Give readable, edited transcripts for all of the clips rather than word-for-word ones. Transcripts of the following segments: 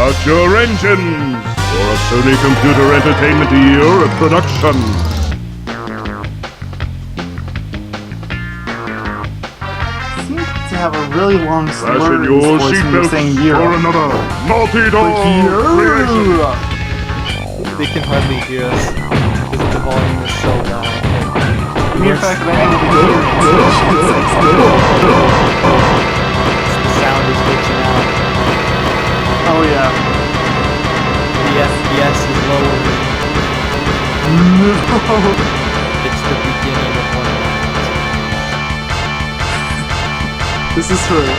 Start your engines for a Sony Computer Entertainment Europe production. Seems to have a really long slur Fasten in his your voice when you're saying seatbelts year. for another Naughty Dog creation. They can hardly hear us because the volume is so loud. The mere fact that I'm able to hear The sound is glitching out. Oh yeah. The FPS is lower. No. It's the beginning of one of This is true.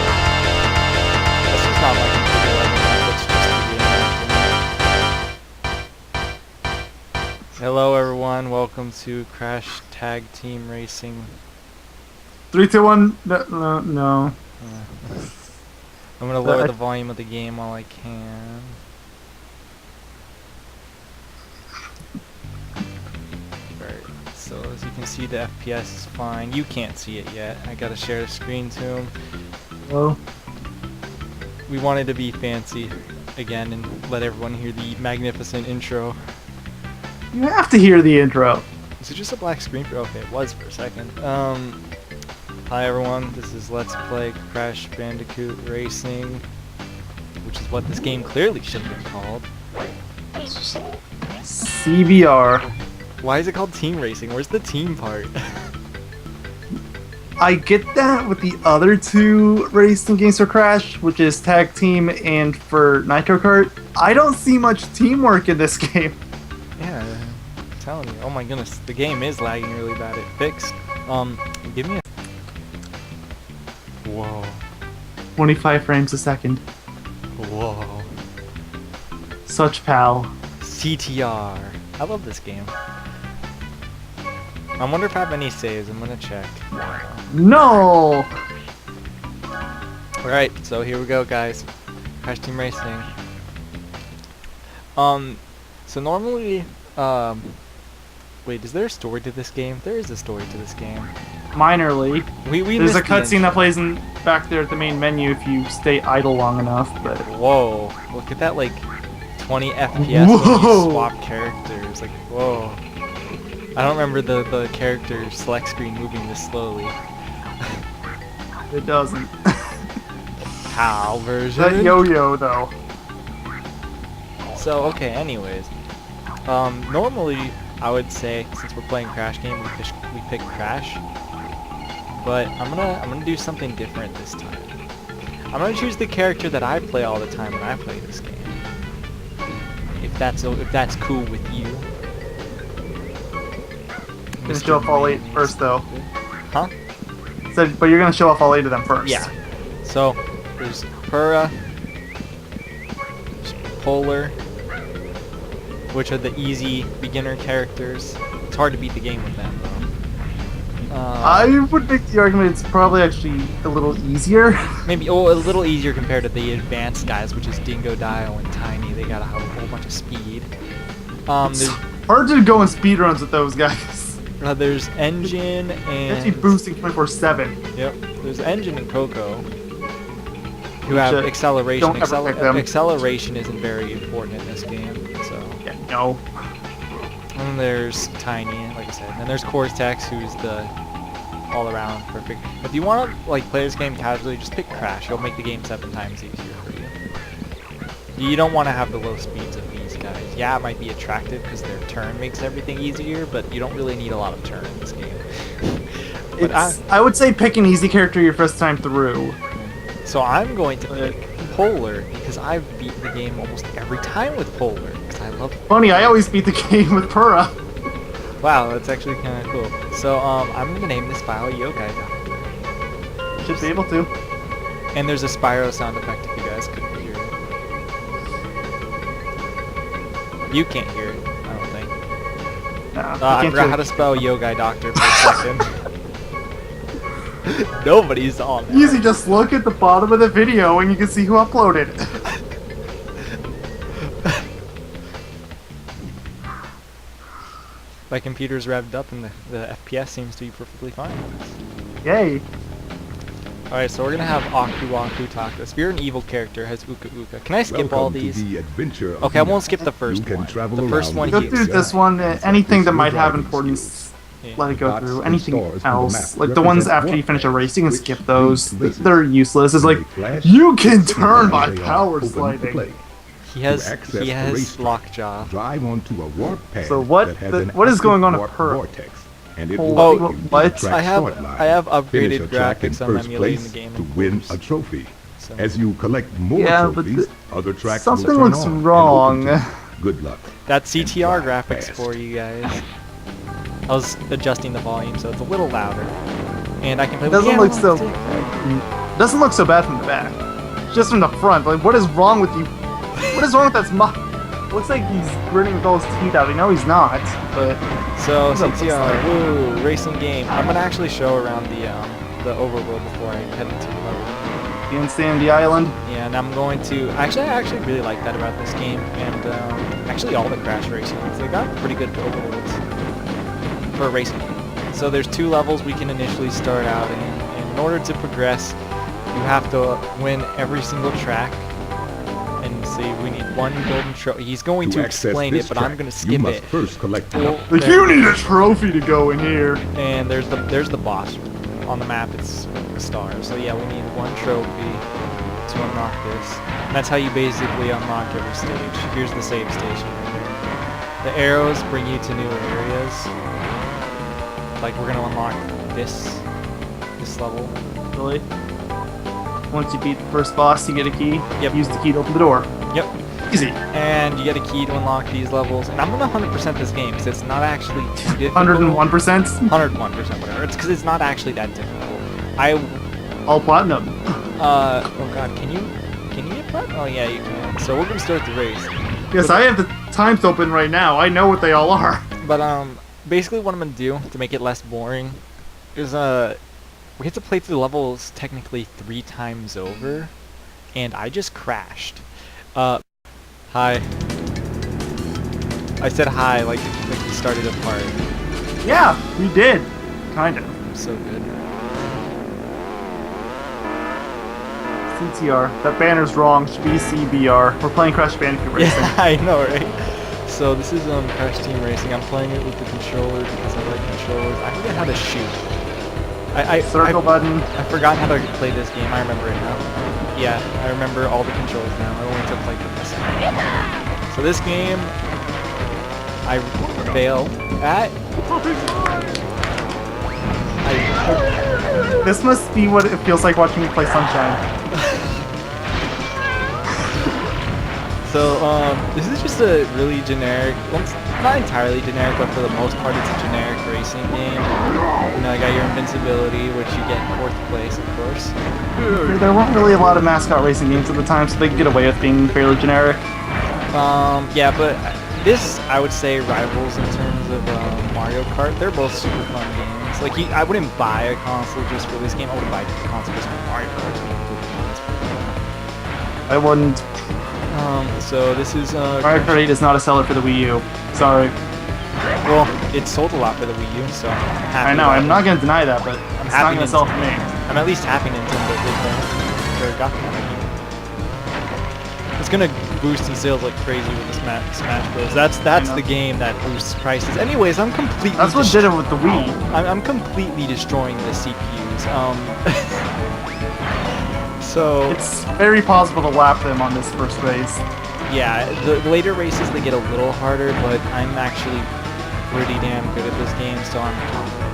That's just not my computer level, that's just the game. Hello everyone, welcome to Crash Tag Team Racing. 3, 2, 1. No. I'm gonna lower the volume of the game while I can. Alright, so as you can see the FPS is fine. You can't see it yet. I gotta share the screen to him. Hello. We wanted to be fancy again and let everyone hear the magnificent intro. You have to hear the intro. Is it just a black screen? Okay, it was for a second. Hi everyone, this is Let's Play Crash Bandicoot Racing, which is what this game clearly should have been called. CBR. Why is it called Team Racing? Where's the team part? I get that with the other two racing games for Crash, which is Tag Team and for Nitro Kart. I don't see much teamwork in this game. Yeah, I'm telling you. Oh my goodness, the game is lagging really bad. It fixed. Give me a... Whoa. 25 frames a second. Whoa. Such pal. CTR. I love this game. I wonder if I have any saves. I'm gonna check. No! Alright, so here we go, guys. Crash Team Racing. So normally, wait, is there a story to this game? There is a story to this game. Minorly. There's a missed the cutscene that intro. plays back there at the main menu if you stay idle long enough, but... Whoa, look at that, like, 20 FPS when Whoa. you swap characters. Like, whoa. I don't remember the character select screen moving this slowly. It doesn't. PAL version. That yo-yo, though. So, okay, anyways. Normally, I would say, since we're playing Crash game, we pick Crash. But I'm gonna do something different this time. I'm gonna choose the character that I play all the time when I play this game. If that's cool with you. You're gonna show off all 8 first, though. Huh? But you're gonna show off all 8 of them first. Yeah. So, there's Pura, there's Polar, which are the easy beginner characters. It's hard to beat the game with them, though. I would make the argument it's probably actually a little easier. Maybe a little easier compared to the advanced guys, which is Dingo Dio and Tiny. They gotta have a whole bunch of speed. It's hard to go in speedruns with those guys. There's Engine and... Actually boosting 24/7. Yep. There's Engine and Coco, who have acceleration. Don't ever pick them. Acceleration isn't very important in this game, so... Yeah, no. And there's Tiny, like I said. And there's Cortex, who's the all-around perfect. If you want to like play this game casually, just pick Crash. It'll make the game 7 times easier for you. You don't want to have the low speeds of these guys. Yeah, it might be attractive because their turn makes everything easier, but you don't really need a lot of turn in this game. But I would say pick an easy character your first time through. So I'm going to pick Polar because I've beaten the game almost every time with Polar because I love. Funny, I always beat the game with Pura. Wow, that's actually kind of cool. So I'm gonna name this file Yogaidr. Should be able to. And there's a Spyro sound effect if you guys couldn't hear it. You can't hear it, I don't think. Nah, I forgot how to spell Yogaidr for a second. Nobody's on that. Easy, just look at the bottom of the video and you can see who uploaded. My computer's revved up and the FPS seems to be perfectly fine. Yay. Alright, so we're gonna have Aku Aku Taka. If you're an evil character, has Uka Uka. Can I skip all these? Okay, I won't skip the first one. The first one Go he through this one. Anything that might have importance, let it go through. Anything else, like the ones after you finish a race, you can skip those. They're useless. It's like, you can turn by power sliding. He has lockjaw. Drive onto a warp pad. So what is going on with her? Vortex, and it Oh, will what? I have upgraded graphics. I'm emulating the game. to win a trophy. So. As you collect more trophies, other tracks something will turn looks on and wrong. open to you. Good luck. That's CTR drive graphics fast. for you guys. I was adjusting the volume so it's a little louder, and I can play. It doesn't with look so. Doesn't look so bad from the back. Just from the front. Like, what is wrong with you? What is wrong with that smile? Looks like he's grinning with all his teeth out. I know he's not, but. So What looks CTR, like? woo, racing game. I'm gonna actually show around the overworld before I head into the level. The Insanity Island. Yeah, and I'm going to I actually really like that about this game, and actually all the Crash racing ones. They got pretty good overworlds for a racing game. So there's 2 levels we can initially start out in, and in order to progress, you have to win every single track. And see, we need 1 golden trophy. He's going to access explain this it, but I'm track, gonna you skip must it. first collect Well, Like, there- you need a trophy to go in here. And there's the boss on the map. It's a star. So yeah, we need 1 trophy to unlock this. And that's how you basically unlock every stage. Here's the save station right here. The arrows bring you to new areas. Like we're gonna unlock this level. Really? Once you beat the first boss, you get a key. Yep. Use the key to open the door. Yep. Easy. And you get a key to unlock these levels. And I'm gonna 100% this game because it's not actually too difficult. 101%. 101%, whatever. It's because it's not actually that difficult. All platinum. Oh god, can you get platinum? Oh yeah, you can. So we're gonna start the race. Yes, I have the times open right now. I know what they all are. But basically what I'm gonna do to make it less boring is we have to play through the levels technically 3 times over, and I just crashed. Hi. I said hi like we started a part. Yeah, we did. Kind of. So good. CTR. That banner's wrong. Should be CBR. We're playing Crash Bandicoot Racing. Yeah, I know, right? So this is Crash Team Racing. I'm playing it with the controller because I like controllers. I forget how to shoot. Circle button. I forgot how to play this game. I remember it now. Yeah, I remember all the controls now. I only took like a second. So this game, I failed at. This must be what it feels like watching me play Sunshine. So this is just a really generic. Well, it's not entirely generic, but for the most part, it's a generic racing game. You know, I got your invincibility, which you get in 4th place, of course. There weren't really a lot of mascot racing games at the time, so they could get away with being fairly generic. Yeah, but this, I would say, rivals in terms of Mario Kart. They're both super fun games. Like, I wouldn't buy a console just for this game. I would buy a console just for Mario Kart. I wouldn't. So this is Mario Kart 8 is not a seller for the Wii U. Sorry. well, it sold a lot for the Wii U, so I'm happy. I know, about I'm it. not gonna deny that, but it's not happy gonna sell for me. I'm at least happy Nintendo did that. Or got that. It's gonna boost in sales like crazy with the Smash Bros. That's the game that boosts prices. Anyways, I'm completely. That's what did it with the Wii. I'm completely destroying the CPUs. So It's very possible to lap them on this first race. yeah, the later races they get a little harder, but I'm actually pretty damn good at this game, so I'm confident.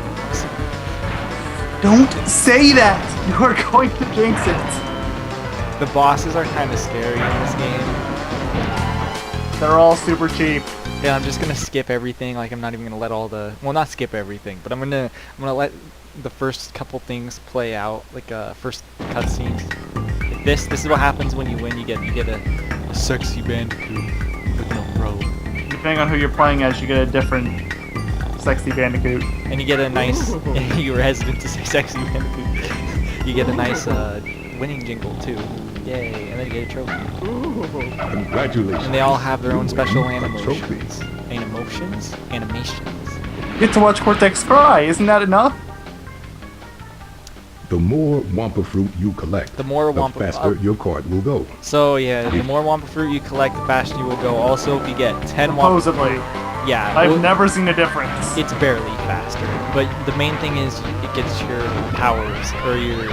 Don't say that! You are going to jinx it. The bosses are kind of scary in this game. They're all super cheap. Yeah, I'm just gonna skip everything. Like I'm not even gonna let all the not skip everything, but I'm gonna let the first couple things play out, like first cutscenes. This is what happens when you win. You get a sexy bandicoot with no robe, Depending on who you're playing as, you get a different sexy bandicoot. and you get a nice. You were hesitant to say sexy bandicoot. You get a nice winning jingle too. Yay! And then you get a trophy. Congratulations. And they all have their own special A trophy. animations. You get to watch Cortex cry, isn't that enough? The more Wampa fruit you collect, The more Wampa faster your cart will go. So yeah, the more Wampa fruit you collect, the faster you will go. Also, if you get 10 Wampa, Supposedly. yeah, I've never seen a difference. it's barely faster. But the main thing is it gets your powers or your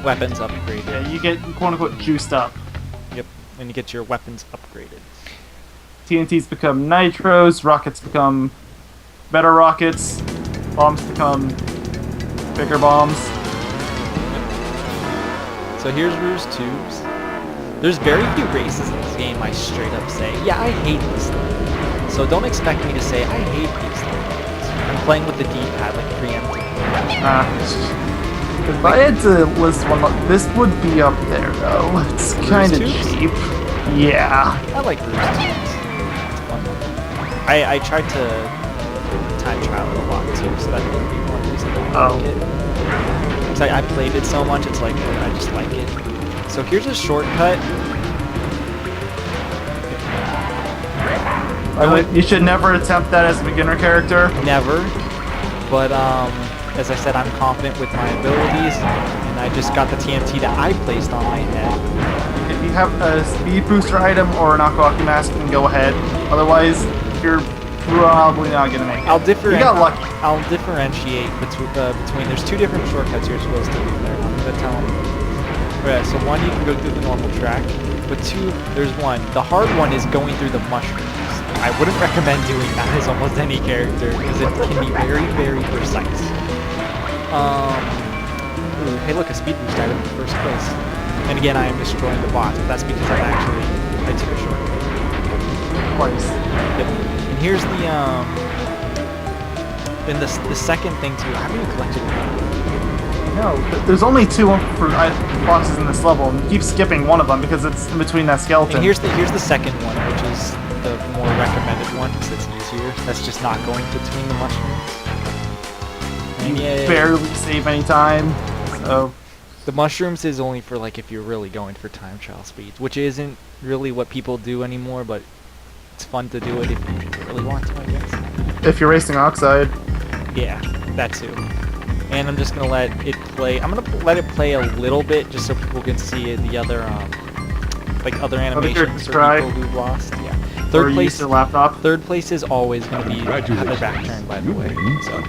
weapons upgraded. Yeah, you get quote-unquote juiced up. Yep, and you get your weapons upgraded. TNTs become nitros, rockets become better rockets, bombs become bigger bombs. So here's Rouge Tubes. There's very few races in this game I straight up say, yeah, I hate this thing. So don't expect me to say, I hate these things. I'm playing with the D-pad like preemptively. If I had to list one, this would be up there though. It's kind of Tubes? cheap. Yeah. I like Rouge Tubes. It's fun. I tried to time travel a lot too, so that would be one reason I like it. Because I played it so much, it's like, I just like it. So here's a shortcut. You should never attempt that as a beginner character. Never. But, as I said, I'm confident with my abilities, and I just got the TNT that I placed on my head. If you have a speed booster item or an Aquaki mask, then go ahead. Otherwise, you're probably not gonna make it. You got lucky. I'll differentiate between. There's two different shortcuts you're supposed to do there. I'm gonna tell them. Yeah, so one, you can go through the normal track, but two, there's one. The hard one is going through the mushrooms. I wouldn't recommend doing that as almost any character because it can be very, very precise. Ooh, hey, look, a speed boost item in the first place. And again, I am destroying the bots, but that's because I took a shortcut. Twice. Yep. And here's the then the second thing too. How many collected? No, there's only two bosses in this level, and you keep skipping one of them because it's in between that skeleton. And here's the second one, which is the more recommended one because it's easier. That's just not going between the mushrooms. You barely save any time, so... The mushrooms is only for like if you're really going for time trial speeds, which isn't really what people do anymore, but it's fun to do it if you really want to, I guess. If you're racing Oxide. Yeah, that too. And I'm just gonna let it play. I'm gonna let it play a little bit just so people can see the other like other animations for people who've lost. Yeah. Third place. Your laptop. Third place is always gonna be have their back turned, by the way.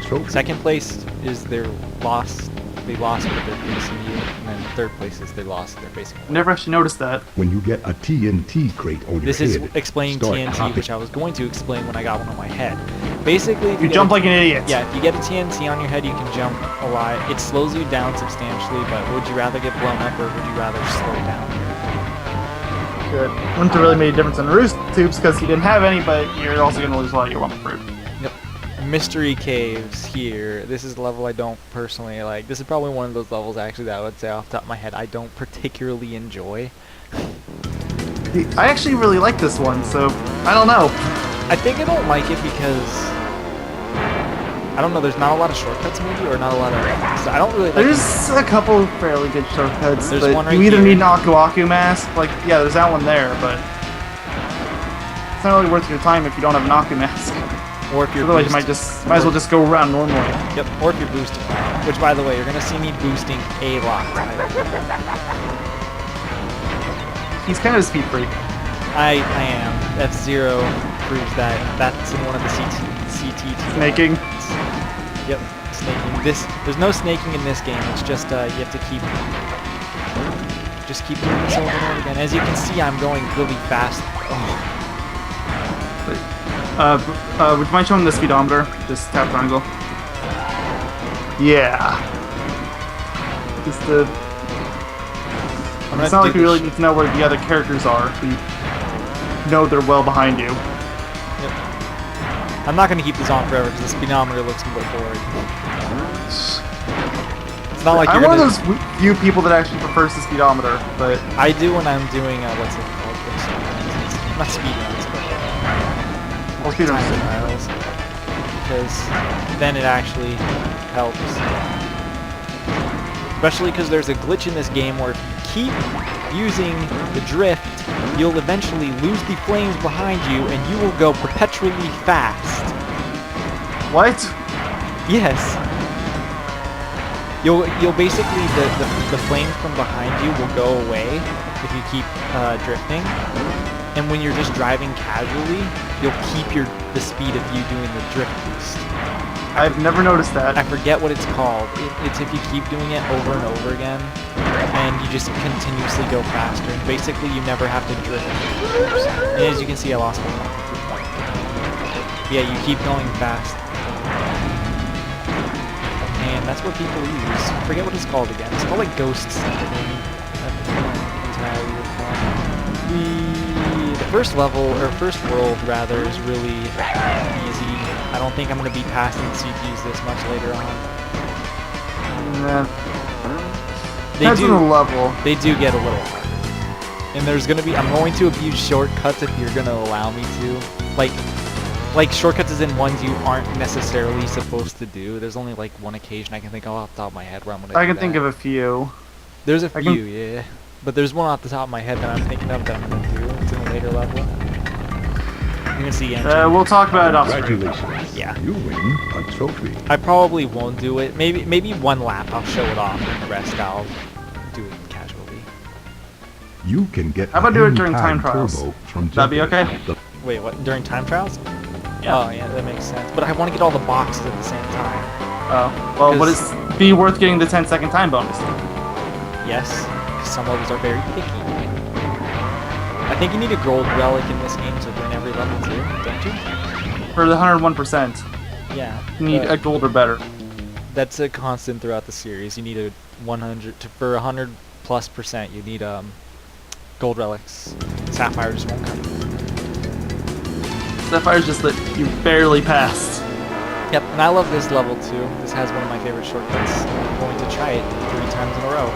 So second place is their lost. They lost, but they're facing you. And then third place is they lost. They're facing you. Never actually noticed that. When you get a TNT crate on your head, this is explaining TNT, which I was going to explain when I got one on my head. Basically, you jump like an idiot. Yeah, if you get a TNT on your head, you can jump a lot. It slows you down substantially, but would you rather get blown up or would you rather slow down? Good. Wouldn't have really made a difference in the Roost Tubes because you didn't have any, but you're also going to lose a lot of your Wumpa fruit. Yep. Mystery caves here. This is a level I don't personally like. This is probably one of those levels actually that I would say off the top of my head I don't particularly enjoy. I actually really like this one, so I don't know. I think I don't like it because I don't know. There's not a lot of shortcuts, maybe, or not a lot of. So I don't really. Like there's a couple fairly good shortcuts. There's but one right you either here. need an Aku mask, like yeah, there's that one there, but it's not really worth your time if you don't have an Aku mask. Or if you're otherwise, you might as well just go around normally. Yep. Or if you're boosting, which by the way, you're gonna see me boosting a lot. He's kind of a speed freak. I am. F-Zero proves that. That's in one of the CT. Snaking. Yep, snaking. There's no snaking in this game. It's just you have to keep doing this over and over again. As you can see, I'm going really fast. Oh. Would you mind showing the speedometer? Just tap triangle. Yeah. Just the. It's not like we really need to know where the other characters are. We know they're well behind you. Yep. I'm not going to keep this on forever because the speedometer looks more boring. It's not like I'm one of those few people that actually prefers the speedometer, but I do when I'm doing what's it called? Not speedruns, but time trials, because then it actually helps. Especially because there's a glitch in this game where if you keep using the drift, you'll eventually lose the flames behind you and you will go perpetually fast. What? Yes. You'll basically the flames from behind you will go away if you keep drifting, and when you're just driving casually, you'll keep the speed of you doing the drift boost. I've never noticed that. I forget what it's called. It's if you keep doing it over and over again, and you just continuously go faster. And basically, you never have to drift. And as you can see, I lost my point. Yeah, you keep going fast. And that's what people use. I forget what it's called again. It's called like ghosts. The first level, or first world rather, is really easy. I don't think I'm going to be passing CGs this much later on. That's in a level. They do get a little harder. And there's going to be, I'm going to abuse shortcuts if you're going to allow me to. Like shortcuts is in ones you aren't necessarily supposed to do. There's only like one occasion I can think of off the top of my head where I'm going to I can think of a few. There's a few, yeah. But there's one off the top of my head that I'm thinking of that I'm going to do. It's in a later level. You can see we'll talk about it off screen. Congratulations. Yeah. You win a trophy. I probably won't do it. Maybe one lap I'll show it off, and the rest I'll do it casually. You can get. How about do it during time trials? That'd be okay? Wait, what? During time trials? Yeah. Oh, yeah, that makes sense. But I want to get all the boxes at the same time. Oh, well, would it be worth getting the 10-second time bonus? Yes, because some levels are very picky. I think you need a gold relic in this game to win every level too, don't you? For the 101%. Yeah. You need a gold or better. That's a constant throughout the series. You need a 100 for 100+%. You need gold relics. Sapphire just won't come. Sapphire's just that you barely passed. Yep, and I love this level too. This has one of my favorite shortcuts. I'm going to try it 3 times in a row.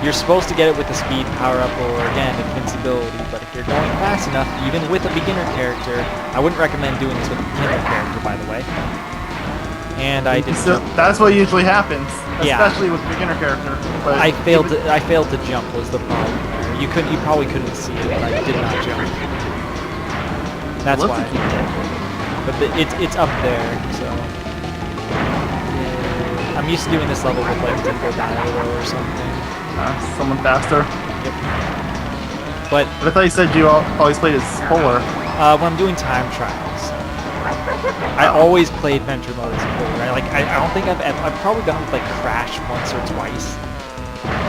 You're supposed to get it with the speed power-up or, again, invincibility, but if you're going fast enough, even with a beginner character, I wouldn't recommend doing this with a beginner character, by the way. And I did. So that's what usually happens, Yeah. especially with a beginner character. But I failed to jump was the problem there. You probably couldn't see it, but I did not jump. That's why. But it's up there, so. Yeah. I'm used to doing this level with like Dimple Dialo or something. Someone faster. Yep. But I thought you said you always played as Polar. when I'm doing time trials, I always play adventure mode as Polar. Right? Like I don't think I've probably done it with like Crash once or twice,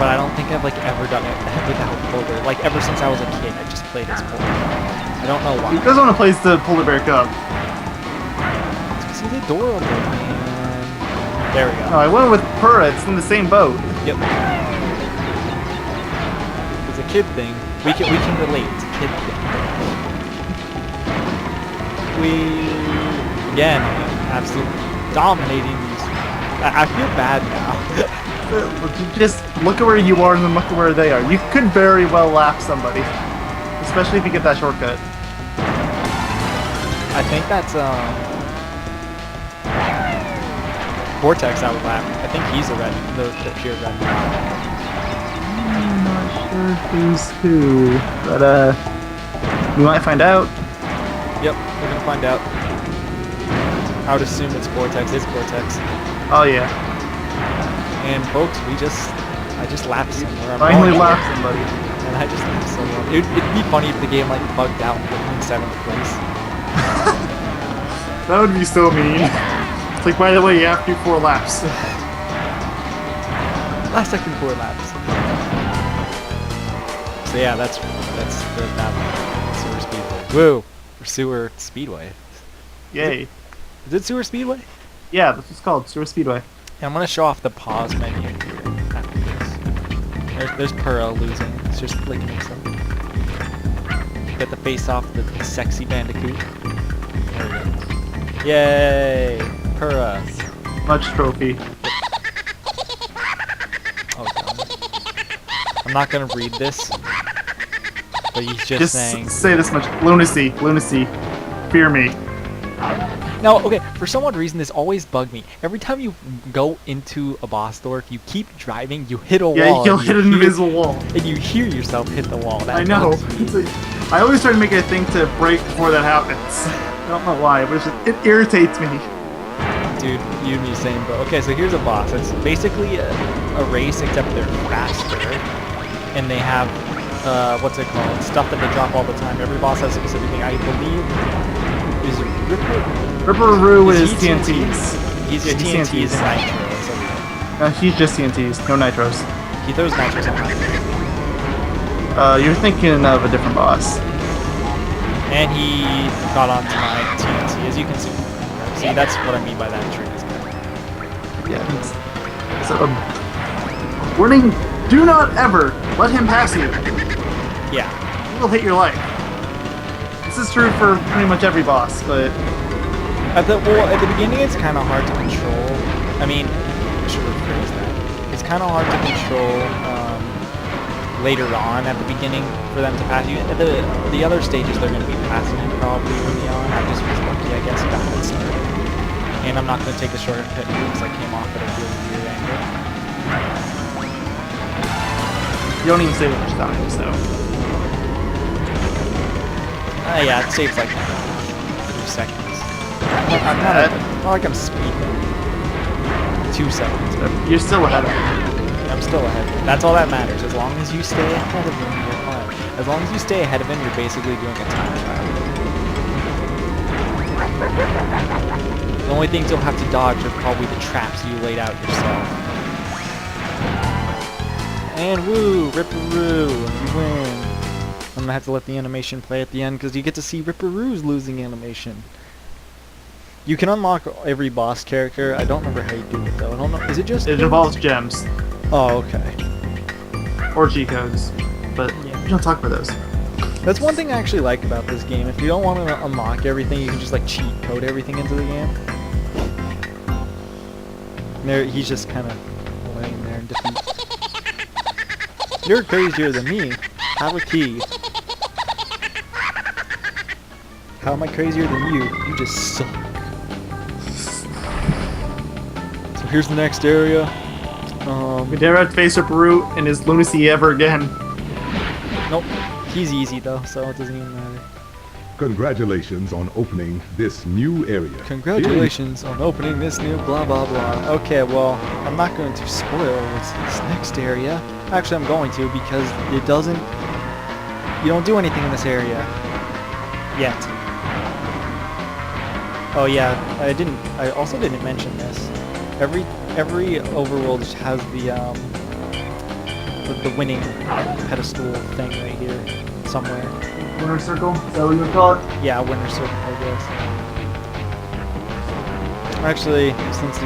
but I don't think I've like ever done it without Polar. Like ever since I was a kid, I just played as Polar. I don't know why. Because one plays the Polar Bear Cub. It's adorable, man. There we go. No, I went with Purra. It's in the same boat. Yep. It's a kid thing. We can relate. It's a kid thing. Again, absolutely dominating these. I feel bad now. Just look at where you are and then look at where they are. You could very well lap somebody. Especially if you get that shortcut. I think that's Vortex I would lap. I think he's the pure red. I'm not sure who's who, but we might find out. Yep, we're gonna find out. I would assume it's Vortex. It's Vortex. Oh yeah. And folks, I just lapped somewhere. I'm Finally going lapped here. somebody. And I just lapped someone. It'd be funny if the game like bugged out and put me in 7th place. That would be so mean. It's like, by the way, you have to do 4 laps. Last second 4 laps. So yeah, that's that Sewer Speedway. Woo! Or Sewer Speedway. Yay. Is it Sewer Speedway? Yeah, this is called Sewer Speedway. Yeah, I'm gonna show off the pause menu here after this. There's Purra losing. It's just flicking himself. Get the face off the sexy bandicoot. There we go. Yay! Purra. Much trophy. Oh god. I'm not gonna read this. But he's just saying. Say this much. Lunacy. Lunacy. Fear me. Now, okay, for some odd reason, this always bugged me. Every time you go into a boss door, if you keep driving, you hit a wall. Yeah, you'll hit an invisible wall. And you hear yourself hit the wall. That I know. bugs me. I always try to make it a thing to break before that happens. I don't know why, but it irritates me. Dude, you and me same, but okay, so here's a boss. It's basically a race, except they're faster, and they have, what's it called? Stuff that they drop all the time. Every boss has a specific thing. I believe is Ripperoo is he TNTs. He's Yeah, TNTs and nitros. Okay. He's just TNTs, no nitros. He throws nitros on nitros. You're thinking of a different boss. And he got onto my TNT, as you can see. See, that's what I mean by that trick. Yeah. So, warning, do not ever let him pass you. Yeah. He will hate your life. This is true for pretty much every boss, but... At the beginning, it's kind of hard to control. I mean, I should rephrase that. It's kind of hard to control later on at the beginning for them to pass you. At the other stages, they're going to be passing you probably early on. I just was lucky, I guess, got that started. And I'm not going to take the shortcut here because I came off at a really weird angle. You don't even save much time, so... Yeah, it saves like 3 seconds. Not like I'm speeding. 2 seconds. You're still ahead of him. I'm still ahead. That's all that matters. As long as you stay ahead of him, you're fine. As long as you stay ahead of him, you're basically doing a time trial. The only things you'll have to dodge are probably the traps you laid out yourself. And woo! Ripperoo! You win! I'm gonna have to let the animation play at the end because you get to see Ripperoo's losing animation. You can unlock every boss character. I don't remember how you do it though. I don't know. Is it just... It involves gems. Oh, okay. Or G-codes. But Yeah. we don't talk about those. That's one thing I actually like about this game. If you don't want to unlock everything, you can just like cheat code everything into the game. And there, he's just kind of laying there in defeat. You're crazier than me. Have a key. How am I crazier than you? You just suck. So here's the next area. We never have to face Ripperoo and his lunacy ever again. Nope. He's easy though, so it doesn't even matter. Congratulations on opening this new area. Congratulations on opening this new blah blah blah. Okay, well, I'm not going to spoil this next area. Actually, I'm going to because it doesn't... You don't do anything in this area. Yet. Oh yeah, I also didn't mention this. Every overworld has the winning pedestal thing right here somewhere. Winner circle? Is that what you would call it? Yeah, winner circle, I guess. Actually, since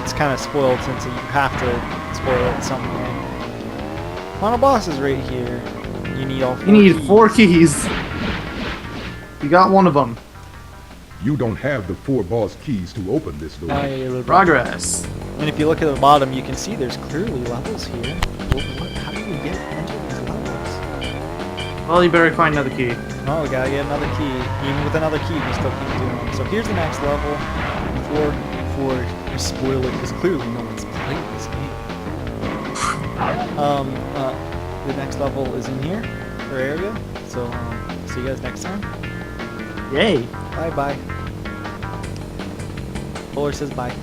it's kind of spoiled, since you have to spoil it somewhere. Final boss is right here. You need all 4 You need keys. 4 keys. You got one of them. You don't have the 4 boss keys to open this door. Progress. And if you look at the bottom, you can see there's clearly levels here. How do you get into these levels? Well, you better find another key. Oh, we gotta get another key. Even with another key, we still keep doing it. So here's the next level. Before we spoil it, because clearly no one's played this game. The next level is in here, or area. So see you guys next time. Yay. Bye bye. Bowler says bye.